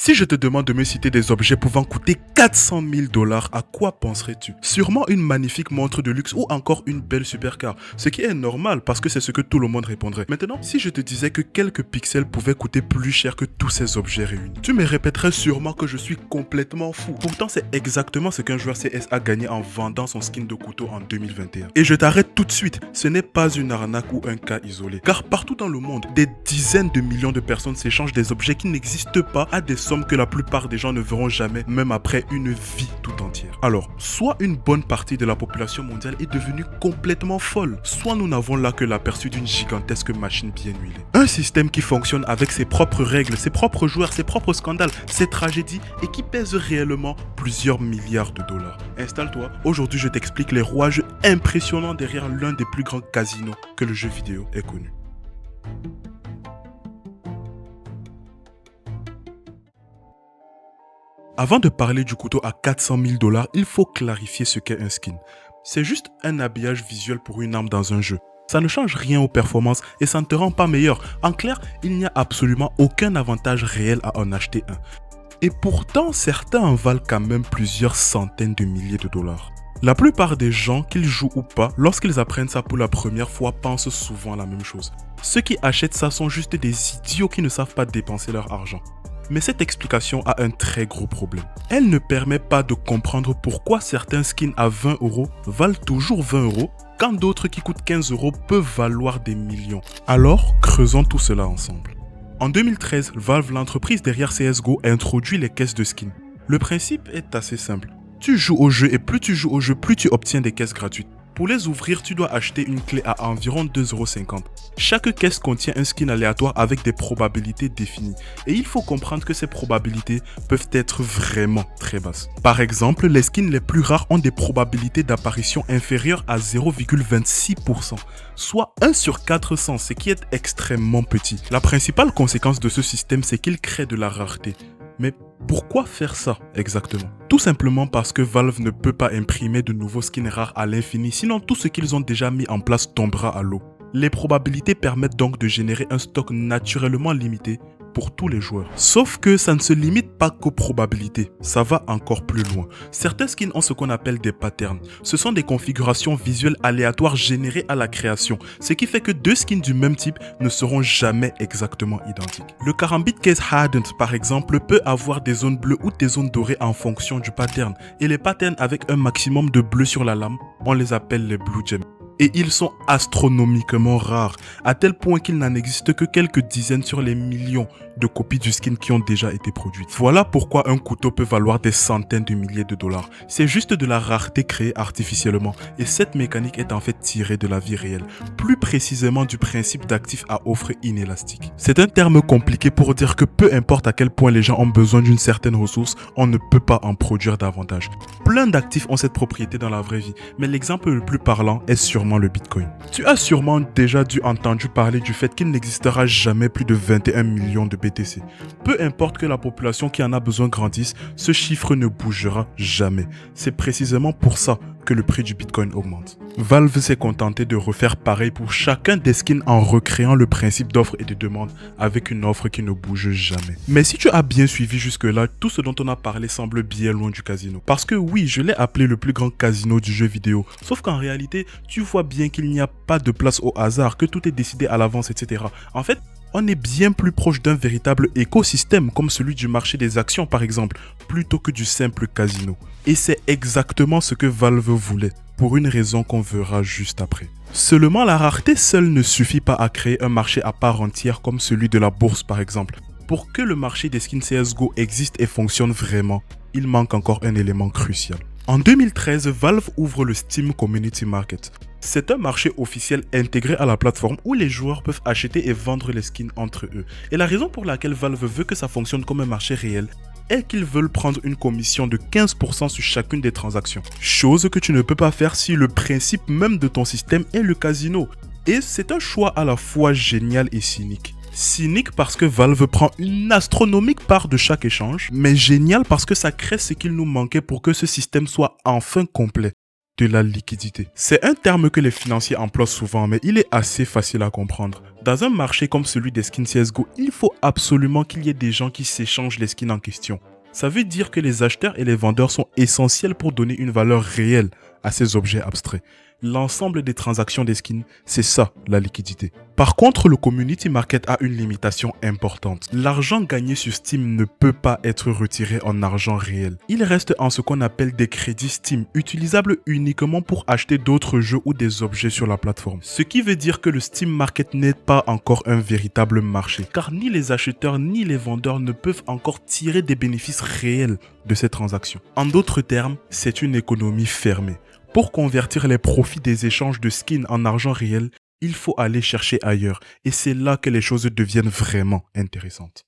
Si je te demande de me citer des objets pouvant coûter 400 000 $, à quoi penserais-tu? Sûrement une magnifique montre de luxe ou encore une belle supercar. Ce qui est normal parce que c'est ce que tout le monde répondrait. Maintenant, si je te disais que quelques pixels pouvaient coûter plus cher que tous ces objets réunis, tu me répéterais sûrement que je suis complètement fou. Pourtant, c'est exactement ce qu'un joueur CS a gagné en vendant son skin de couteau en 2021. Et je t'arrête tout de suite, ce n'est pas une arnaque ou un cas isolé. Car partout dans le monde, des dizaines de millions de personnes s'échangent des objets qui n'existent pas à des sommes que la plupart des gens ne verront jamais, même après une vie tout entière. Alors, soit une bonne partie de la population mondiale est devenue complètement folle, soit nous n'avons là que l'aperçu d'une gigantesque machine bien huilée. Un système qui fonctionne avec ses propres règles, ses propres joueurs, ses propres scandales, ses tragédies et qui pèse réellement plusieurs milliards de dollars. Installe-toi, aujourd'hui je t'explique les rouages impressionnants derrière l'un des plus grands casinos que le jeu vidéo ait connu. Avant de parler du couteau à 400 000 $, il faut clarifier ce qu'est un skin. C'est juste un habillage visuel pour une arme dans un jeu. Ça ne change rien aux performances et ça ne te rend pas meilleur. En clair, il n'y a absolument aucun avantage réel à en acheter un. Et pourtant, certains en valent quand même plusieurs centaines de milliers de dollars. La plupart des gens, qu'ils jouent ou pas, lorsqu'ils apprennent ça pour la première fois, pensent souvent à la même chose. Ceux qui achètent ça sont juste des idiots qui ne savent pas dépenser leur argent. Mais cette explication a un très gros problème. Elle ne permet pas de comprendre pourquoi certains skins à 20 € valent toujours 20 € quand d'autres qui coûtent 15 € peuvent valoir des millions. Alors, creusons tout cela ensemble. En 2013, Valve, l'entreprise derrière CSGO, a introduit les caisses de skins. Le principe est assez simple. Tu joues au jeu et plus tu joues au jeu, plus tu obtiens des caisses gratuites. Pour les ouvrir, tu dois acheter une clé à environ 2,50 €. Chaque caisse contient un skin aléatoire avec des probabilités définies. Et il faut comprendre que ces probabilités peuvent être vraiment très basses. Par exemple, les skins les plus rares ont des probabilités d'apparition inférieures à 0,26%, soit 1 sur 400, ce qui est extrêmement petit. La principale conséquence de ce système, c'est qu'il crée de la rareté. Mais pourquoi faire ça exactement? Tout simplement parce que Valve ne peut pas imprimer de nouveaux skins rares à l'infini, sinon tout ce qu'ils ont déjà mis en place tombera à l'eau. Les probabilités permettent donc de générer un stock naturellement limité pour tous les joueurs. Sauf que ça ne se limite pas qu'aux probabilités, ça va encore plus loin. Certains skins ont ce qu'on appelle des patterns. Ce sont des configurations visuelles aléatoires générées à la création, ce qui fait que deux skins du même type ne seront jamais exactement identiques. Le Karambit Case Hardened par exemple peut avoir des zones bleues ou des zones dorées en fonction du pattern, et les patterns avec un maximum de bleu sur la lame, on les appelle les Blue Gems. Et ils sont astronomiquement rares, à tel point qu'il n'en existe que quelques dizaines sur les millions de copies du skin qui ont déjà été produites. Voilà pourquoi un couteau peut valoir des centaines de milliers de dollars. C'est juste de la rareté créée artificiellement, et cette mécanique est en fait tirée de la vie réelle, plus précisément du principe d'actif à offre inélastique. C'est un terme compliqué pour dire que peu importe à quel point les gens ont besoin d'une certaine ressource, on ne peut pas en produire davantage. Plein d'actifs ont cette propriété dans la vraie vie, mais l'exemple le plus parlant est sûrement le Bitcoin. Tu as sûrement déjà entendu parler du fait qu'il n'existera jamais plus de 21 millions de BTC. Peu importe que la population qui en a besoin grandisse, ce chiffre ne bougera jamais. C'est précisément pour ça que le prix du Bitcoin augmente. Valve s'est contenté de refaire pareil pour chacun des skins en recréant le principe d'offre et de demande avec une offre qui ne bouge jamais. Mais si tu as bien suivi jusque-là, tout ce dont on a parlé semble bien loin du casino. Parce que oui, je l'ai appelé le plus grand casino du jeu vidéo. Sauf qu'en réalité, tu vois bien qu'il n'y a pas de place au hasard, que tout est décidé à l'avance, etc. En fait, on est bien plus proche d'un véritable écosystème comme celui du marché des actions par exemple, plutôt que du simple casino. Et c'est exactement ce que Valve voulait, pour une raison qu'on verra juste après. Seulement la rareté seule ne suffit pas à créer un marché à part entière comme celui de la bourse par exemple. Pour que le marché des skins CSGO existe et fonctionne vraiment, il manque encore un élément crucial. En 2013, Valve ouvre le Steam Community Market. C'est un marché officiel intégré à la plateforme où les joueurs peuvent acheter et vendre les skins entre eux. Et la raison pour laquelle Valve veut que ça fonctionne comme un marché réel est qu'ils veulent prendre une commission de 15% sur chacune des transactions. Chose que tu ne peux pas faire si le principe même de ton système est le casino. Et c'est un choix à la fois génial et cynique. Cynique parce que Valve prend une astronomique part de chaque échange, mais génial parce que ça crée ce qu'il nous manquait pour que ce système soit enfin complet. de la liquidité. C'est un terme que les financiers emploient souvent, mais il est assez facile à comprendre. Dans un marché comme celui des skins CSGO, il faut absolument qu'il y ait des gens qui s'échangent les skins en question. Ça veut dire que les acheteurs et les vendeurs sont essentiels pour donner une valeur réelle à ces objets abstraits. L'ensemble des transactions des skins, c'est ça la liquidité. Par contre, le community market a une limitation importante. L'argent gagné sur Steam ne peut pas être retiré en argent réel. Il reste en ce qu'on appelle des crédits Steam, utilisables uniquement pour acheter d'autres jeux ou des objets sur la plateforme. Ce qui veut dire que le Steam Market n'est pas encore un véritable marché, car ni les acheteurs ni les vendeurs ne peuvent encore tirer des bénéfices réels de ces transactions. En d'autres termes, c'est une économie fermée. Pour convertir les profits des échanges de skins en argent réel, il faut aller chercher ailleurs. Et c'est là que les choses deviennent vraiment intéressantes.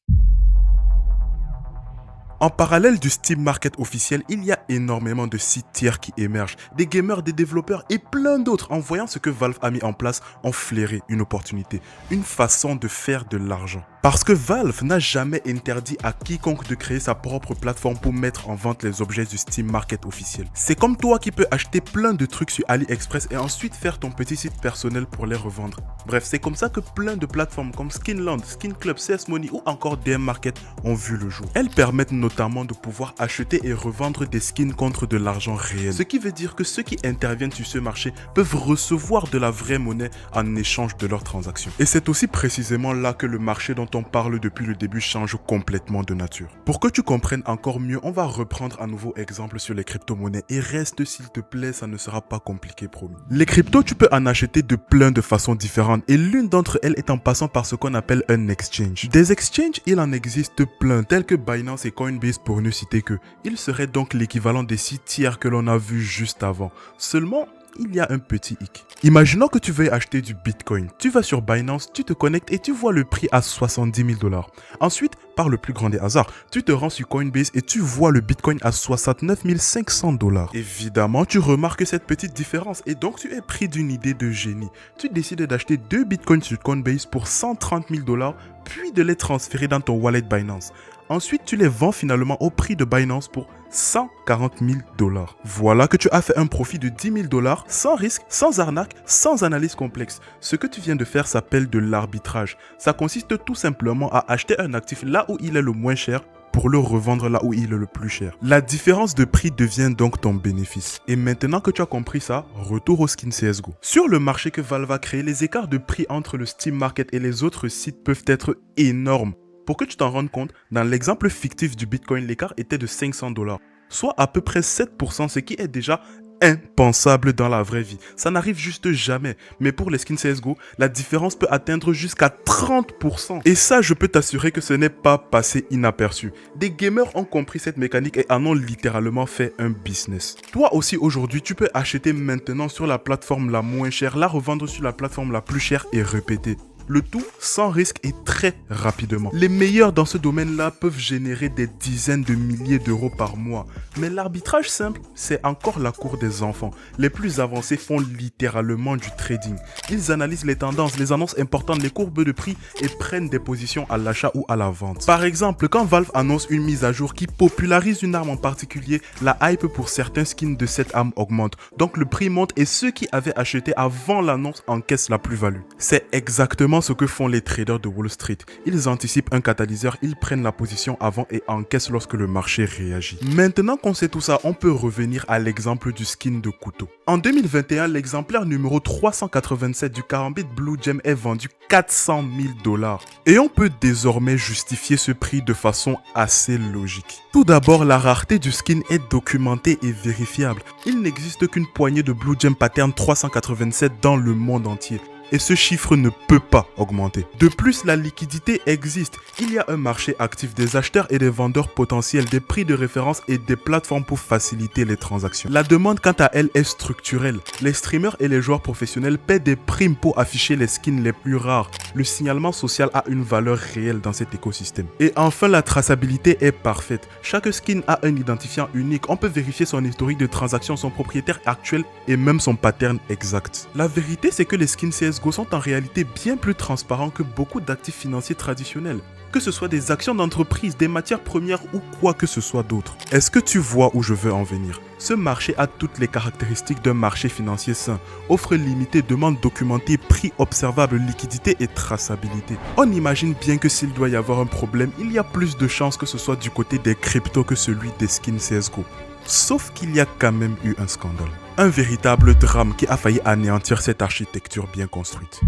En parallèle du Steam Market officiel, il y a énormément de sites tiers qui émergent. Des gamers, des développeurs et plein d'autres, en voyant ce que Valve a mis en place, ont flairé une opportunité, une façon de faire de l'argent. Parce que Valve n'a jamais interdit à quiconque de créer sa propre plateforme pour mettre en vente les objets du Steam Market officiel. C'est comme toi qui peux acheter plein de trucs sur AliExpress et ensuite faire ton petit site personnel pour les revendre. Bref, c'est comme ça que plein de plateformes comme Skinland, Skin Club, CS Money ou encore DM Market ont vu le jour. Elles permettent notamment de pouvoir acheter et revendre des skins contre de l'argent réel. Ce qui veut dire que ceux qui interviennent sur ce marché peuvent recevoir de la vraie monnaie en échange de leurs transactions. Et c'est aussi précisément là que le marché dont on parle depuis le début change complètement de nature. Pour que tu comprennes encore mieux, on va reprendre un nouveau exemple sur les crypto-monnaies et reste s'il te plaît, ça ne sera pas compliqué promis. Les cryptos, tu peux en acheter de plein de façons différentes et l'une d'entre elles est en passant par ce qu'on appelle un exchange. Des exchanges, il en existe plein, tels que Binance et Coinbase pour ne citer que. Ils seraient donc l'équivalent des sites tiers que l'on a vu juste avant. Seulement, il y a un petit hic. Imaginons que tu veuilles acheter du Bitcoin. Tu vas sur Binance, tu te connectes et tu vois le prix à 70 000 $. Ensuite, par le plus grand des hasards, tu te rends sur Coinbase et tu vois le Bitcoin à 69 500 $. Évidemment, tu remarques cette petite différence et donc tu es pris d'une idée de génie. Tu décides d'acheter 2 Bitcoins sur Coinbase pour 130 000 $, puis de les transférer dans ton wallet Binance. Ensuite, tu les vends finalement au prix de Binance pour 140 000 $. Voilà que tu as fait un profit de 10 000 $, sans risque, sans arnaque, sans analyse complexe. Ce que tu viens de faire s'appelle de l'arbitrage. Ça consiste tout simplement à acheter un actif là où il est le moins cher pour le revendre là où il est le plus cher. La différence de prix devient donc ton bénéfice. Et maintenant que tu as compris ça, retour au skin CSGO. Sur le marché que Valve a créé, les écarts de prix entre le Steam Market et les autres sites peuvent être énormes. Pour que tu t'en rendes compte, dans l'exemple fictif du Bitcoin, l'écart était de 500 $, soit à peu près 7%, ce qui est déjà impensable dans la vraie vie. Ça n'arrive juste jamais. Mais pour les skins CSGO, la différence peut atteindre jusqu'à 30%. Et ça, je peux t'assurer que ce n'est pas passé inaperçu. Des gamers ont compris cette mécanique et en ont littéralement fait un business. Toi aussi aujourd'hui, tu peux acheter maintenant sur la plateforme la moins chère, la revendre sur la plateforme la plus chère et répéter. Le tout sans risque et très rapidement. Les meilleurs dans ce domaine-là peuvent générer des dizaines de milliers d'euros par mois. Mais l'arbitrage simple, c'est encore la cour des enfants. Les plus avancés font littéralement du trading. Ils analysent les tendances, les annonces importantes, les courbes de prix et prennent des positions à l'achat ou à la vente. Par exemple, quand Valve annonce une mise à jour qui popularise une arme en particulier, la hype pour certains skins de cette arme augmente. Donc le prix monte et ceux qui avaient acheté avant l'annonce encaissent la plus-value. C'est exactement ce que font les traders de Wall Street. Ils anticipent un catalyseur, ils prennent la position avant et encaissent lorsque le marché réagit. Maintenant qu'on sait tout ça, on peut revenir à l'exemple du skin de couteau. En 2021, l'exemplaire numéro 387 du Karambit Blue Gem est vendu 400 000 $. Et on peut désormais justifier ce prix de façon assez logique. Tout d'abord, la rareté du skin est documentée et vérifiable. Il n'existe qu'une poignée de Blue Gem Pattern 387 dans le monde entier. Et ce chiffre ne peut pas augmenter. De plus, la liquidité existe. Il y a un marché actif des acheteurs et des vendeurs potentiels, des prix de référence et des plateformes pour faciliter les transactions. La demande, quant à elle, est structurelle. Les streamers et les joueurs professionnels paient des primes pour afficher les skins les plus rares. Le signalement social a une valeur réelle dans cet écosystème. Et enfin, la traçabilité est parfaite. Chaque skin a un identifiant unique. On peut vérifier son historique de transactions, son propriétaire actuel et même son pattern exact. La vérité, c'est que les skins CSGO sont en réalité bien plus transparents que beaucoup d'actifs financiers traditionnels. Que ce soit des actions d'entreprise, des matières premières ou quoi que ce soit d'autre. Est-ce que tu vois où je veux en venir ? Ce marché a toutes les caractéristiques d'un marché financier sain. Offre limitée, demande documentée, prix observable, liquidité et traçabilité. On imagine bien que s'il doit y avoir un problème, il y a plus de chances que ce soit du côté des cryptos que celui des skins CSGO. Sauf qu'il y a quand même eu un scandale. Un véritable drame qui a failli anéantir cette architecture bien construite.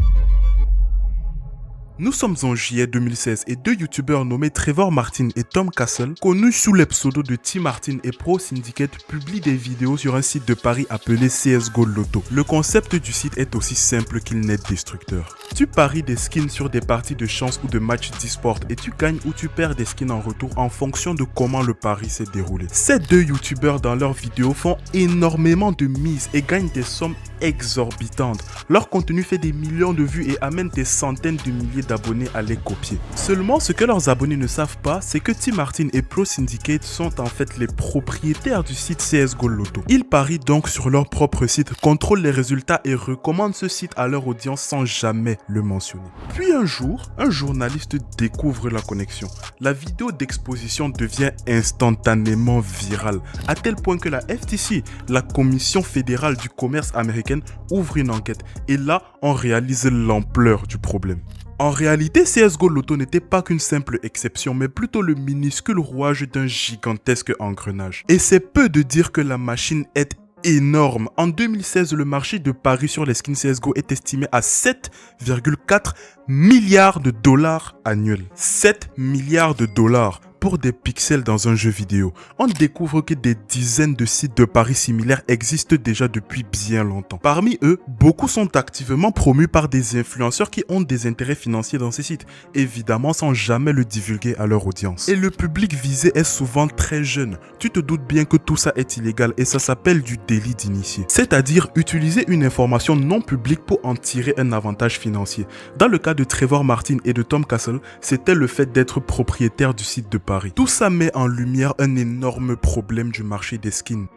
Nous sommes en juillet 2016 et deux youtubeurs nommés Trevor Martin et Tom Castle, connus sous les pseudos de T Martin et Pro Syndicate, publient des vidéos sur un site de paris appelé CSGO Lotto. Le concept du site est aussi simple qu'il n'est destructeur. Tu paries des skins sur des parties de chance ou de matchs d'e-sport et tu gagnes ou tu perds des skins en retour en fonction de comment le pari s'est déroulé. Ces deux youtubeurs dans leurs vidéos font énormément de mises et gagnent des sommes exorbitantes. Leur contenu fait des millions de vues et amène des centaines de milliers d'abonnés à les copier. Seulement, ce que leurs abonnés ne savent pas, c'est que T Martin et Pro Syndicate sont en fait les propriétaires du site CSGO Lotto. Ils parient donc sur leur propre site, contrôlent les résultats et recommandent ce site à leur audience sans jamais le mentionner. Puis un jour, un journaliste découvre la connexion. La vidéo d'exposition devient instantanément virale, à tel point que la FTC, la Commission fédérale du commerce américaine, ouvre une enquête. Et là, on réalise l'ampleur du problème. En réalité, CSGO Lotto n'était pas qu'une simple exception, mais plutôt le minuscule rouage d'un gigantesque engrenage. Et c'est peu de dire que la machine est énorme. En 2016, le marché de paris sur les skins CSGO est estimé à 7,4 milliards de dollars annuels. 7 milliards de dollars pour des pixels dans un jeu vidéo. On découvre que des dizaines de sites de paris similaires existent déjà depuis bien longtemps. Parmi eux, beaucoup sont activement promus par des influenceurs qui ont des intérêts financiers dans ces sites, évidemment sans jamais le divulguer à leur audience. Et le public visé est souvent très jeune. Tu te doutes bien que tout ça est illégal et ça s'appelle du délit d'initié. C'est-à-dire utiliser une information non publique pour en tirer un avantage financier. Dans le cas de Trevor Martin et de Tom Castle, c'était le fait d'être propriétaire du site de paris. Tout ça met en lumière un énorme problème du marché des skins.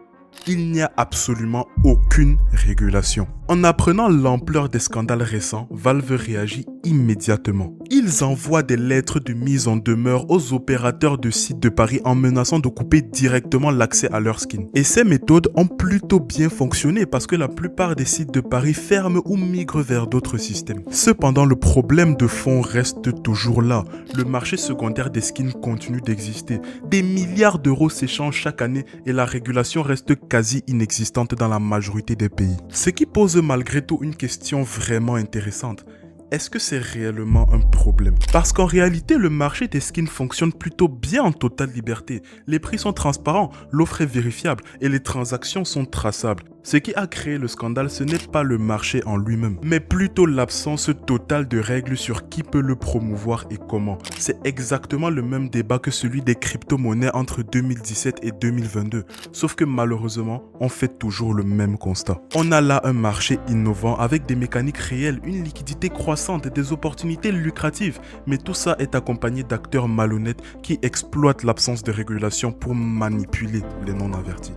Il n'y a absolument aucune régulation. En apprenant l'ampleur des scandales récents, Valve réagit immédiatement. Ils envoient des lettres de mise en demeure aux opérateurs de sites de paris en menaçant de couper directement l'accès à leurs skins. Et ces méthodes ont plutôt bien fonctionné parce que la plupart des sites de paris ferment ou migrent vers d'autres systèmes. Cependant, le problème de fond reste toujours là. Le marché secondaire des skins continue d'exister. Des milliards d'euros s'échangent chaque année et la régulation reste quasi inexistante dans la majorité des pays. Ce qui pose malgré tout une question vraiment intéressante. Est-ce que c'est réellement un problème? Parce qu'en réalité, le marché des skins fonctionne plutôt bien en totale liberté. Les prix sont transparents, l'offre est vérifiable et les transactions sont traçables. Ce qui a créé le scandale, ce n'est pas le marché en lui-même, mais plutôt l'absence totale de règles sur qui peut le promouvoir et comment. C'est exactement le même débat que celui des crypto-monnaies entre 2017 et 2022, sauf que malheureusement, on fait toujours le même constat. On a là un marché innovant avec des mécaniques réelles, une liquidité croissante et des opportunités lucratives, mais tout ça est accompagné d'acteurs malhonnêtes qui exploitent l'absence de régulation pour manipuler les non-avertis.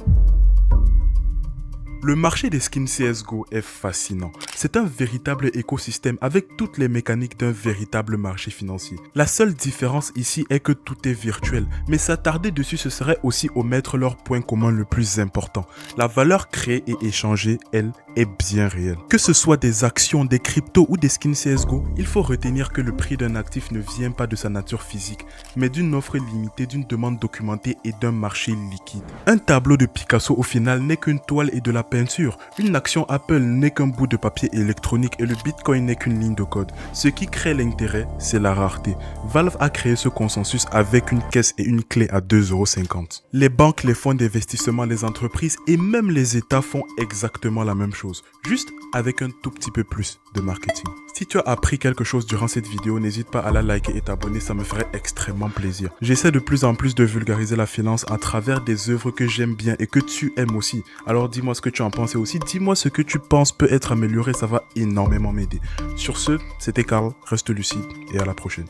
Le marché des skins CSGO est fascinant. C'est un véritable écosystème avec toutes les mécaniques d'un véritable marché financier. La seule différence ici est que tout est virtuel, mais s'attarder dessus ce serait aussi omettre leur point commun le plus important. La valeur créée et échangée, elle, est bien réelle. Que ce soit des actions, des cryptos ou des skins CSGO, il faut retenir que le prix d'un actif ne vient pas de sa nature physique, mais d'une offre limitée, d'une demande documentée et d'un marché liquide. Un tableau de Picasso au final n'est qu'une toile et de la peinture. Une action Apple n'est qu'un bout de papier électronique et le Bitcoin n'est qu'une ligne de code. Ce qui crée l'intérêt, c'est la rareté. Valve a créé ce consensus avec une caisse et une clé à 2,50 €. Les banques, les fonds d'investissement, les entreprises et même les États font exactement la même chose, juste avec un tout petit peu plus de marketing. Si tu as appris quelque chose durant cette vidéo, n'hésite pas à la liker et t'abonner, ça me ferait extrêmement plaisir. J'essaie de plus en plus de vulgariser la finance à travers des œuvres que j'aime bien et que tu aimes aussi. Alors dis-moi ce que tu en penses et aussi dis-moi ce que tu penses peut être amélioré, ça va énormément m'aider. Sur ce, c'était Karl, reste lucide et à la prochaine.